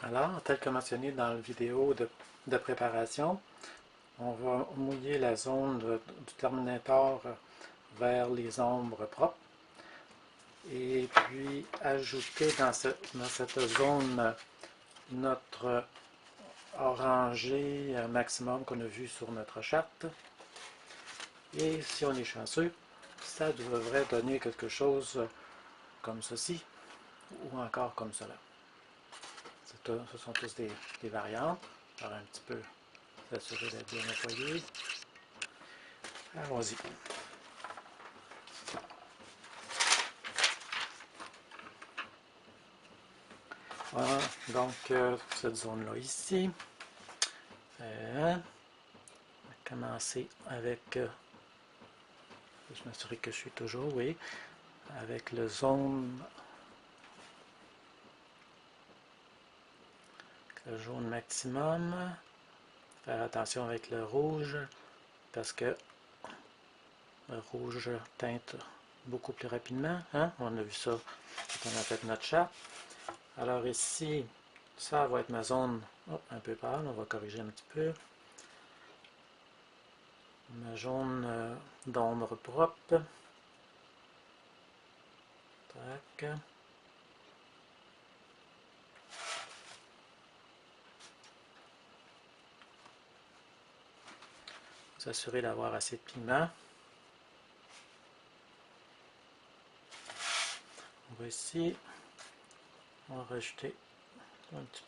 Alors, tel que mentionné dans la vidéo de préparation, on va mouiller la zone du terminator vers les ombres propres et puis ajouter dans cette zone notre orangé maximum qu'on a vu sur notre charte. Et si on est chanceux, ça devrait donner quelque chose comme ceci ou encore comme cela. Ce sont tous des variantes. Alors un petit peu s'assurer d'être bien nettoyé. Allons-y. Voilà, donc cette zone-là ici. On va commencer avec, je m'assurer que je suis toujours, oui, avec le jaune maximum. Faire attention avec le rouge parce que le rouge teinte beaucoup plus rapidement. Hein? On a vu ça quand on a fait notre charte. Alors ici, ça va être ma zone un peu pâle. On va corriger un petit peu. Ma jaune d'ombre propre. Tac. S'assurer d'avoir assez de pigment. On va ici, on va rajouter un petit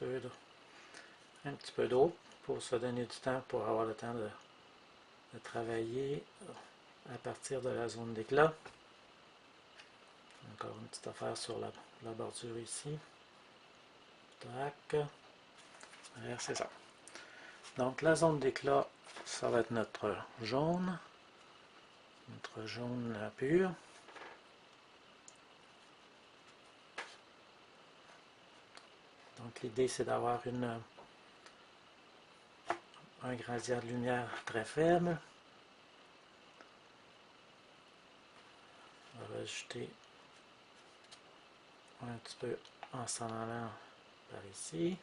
peu d'eau pour se donner du temps pour avoir le temps de travailler à partir de la zone d'éclat. Encore une petite affaire sur la bordure ici. Tac. C'est ça. Donc la zone d'éclat, ça va être notre jaune pur. Donc l'idée c'est d'avoir un gradient de lumière très faible. On va rajouter un petit peu en s'en allant par ici.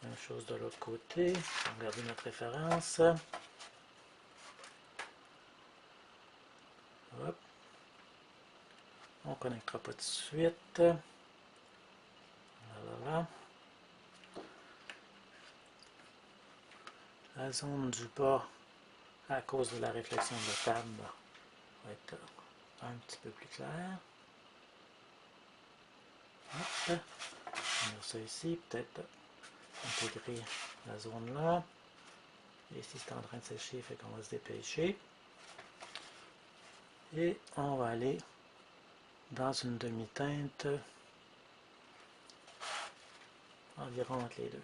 Même chose de l'autre côté. On va regarder notre référence. Hop. On ne connectera pas tout de suite. Voilà. La zone du bas, à cause de la réflexion de la table, va être un petit peu plus clair. Hop. On a ça ici, peut-être intégrer la zone là. Et ici c'est en train de sécher, fait qu'on va se dépêcher. Et on va aller dans une demi-teinte environ entre les deux.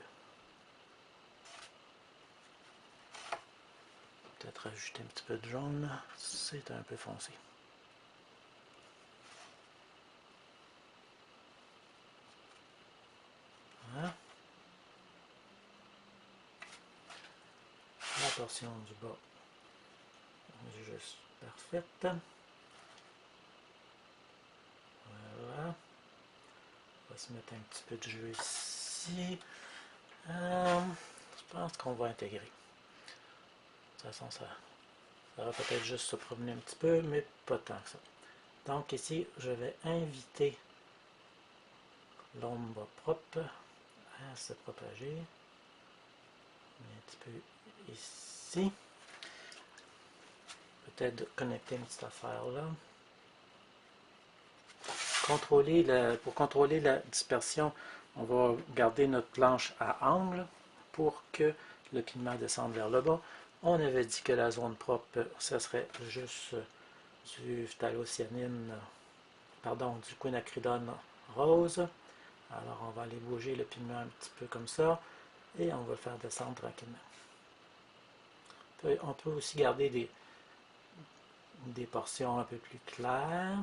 Peut-être ajouter un petit peu de jaune, c'est un peu foncé. Voilà. La portion du bas est juste parfaite. Voilà. On va se mettre un petit peu de jeu ici. Je pense qu'on va intégrer. De toute façon, ça va peut-être juste se promener un petit peu, mais pas tant que ça. Donc ici, je vais inviter l'ombre propre à se propager. Un petit peu ici. Peut-être connecter une petite affaire là. Pour contrôler la dispersion, on va garder notre planche à angle pour que le pigment descende vers le bas. On avait dit que la zone propre, ce serait juste du phthalocyanine, pardon, du quinacridone rose. Alors on va aller bouger le pigment un petit peu comme ça et on va le faire descendre tranquillement. On peut aussi garder des portions un peu plus claires.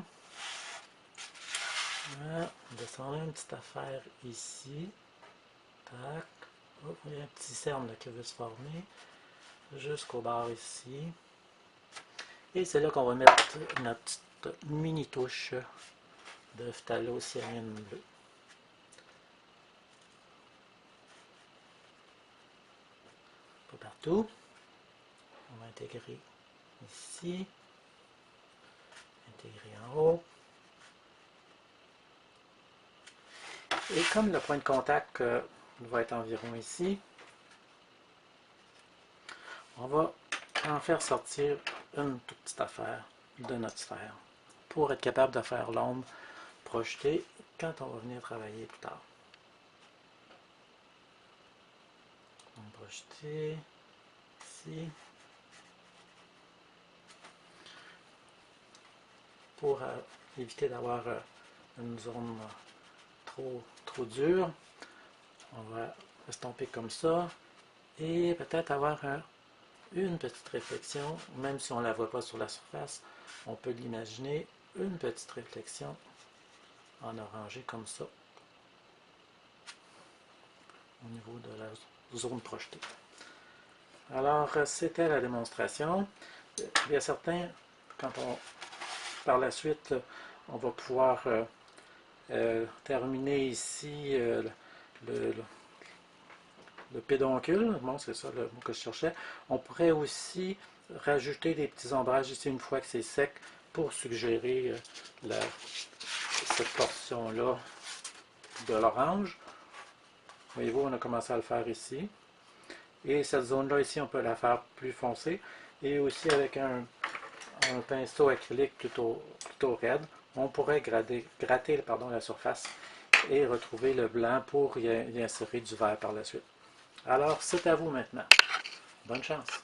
Voilà. Descendre une petite affaire ici. Tac. Oh, il y a un petit cerne qui veut se former. Jusqu'au bord ici. Et c'est là qu'on va mettre notre petite mini touche de phtalocyanine bleue. Pas partout. On va intégrer ici, intégrer en haut. Et comme le point de contact va être environ ici, on va en faire sortir une toute petite affaire de notre sphère pour être capable de faire l'ombre projetée quand on va venir travailler plus tard. On va projeter ici pour éviter d'avoir une zone trop dure. On va estomper comme ça et peut-être avoir une petite réflexion, même si on ne la voit pas sur la surface, on peut l'imaginer, une petite réflexion en orangé comme ça au niveau de la zone projetée. Alors, c'était la démonstration. Il y a certains, par la suite, on va pouvoir terminer ici le pédoncule, bon, c'est ça le mot que je cherchais. On pourrait aussi rajouter des petits ombrages ici une fois que c'est sec pour suggérer cette portion-là de l'orange. Voyez-vous, on a commencé à le faire ici. Et cette zone-là ici, on peut la faire plus foncée. Et aussi avec un pinceau acrylique plutôt raide, on pourrait gratter la surface et retrouver le blanc pour y insérer du vert par la suite. Alors, c'est à vous maintenant. Bonne chance!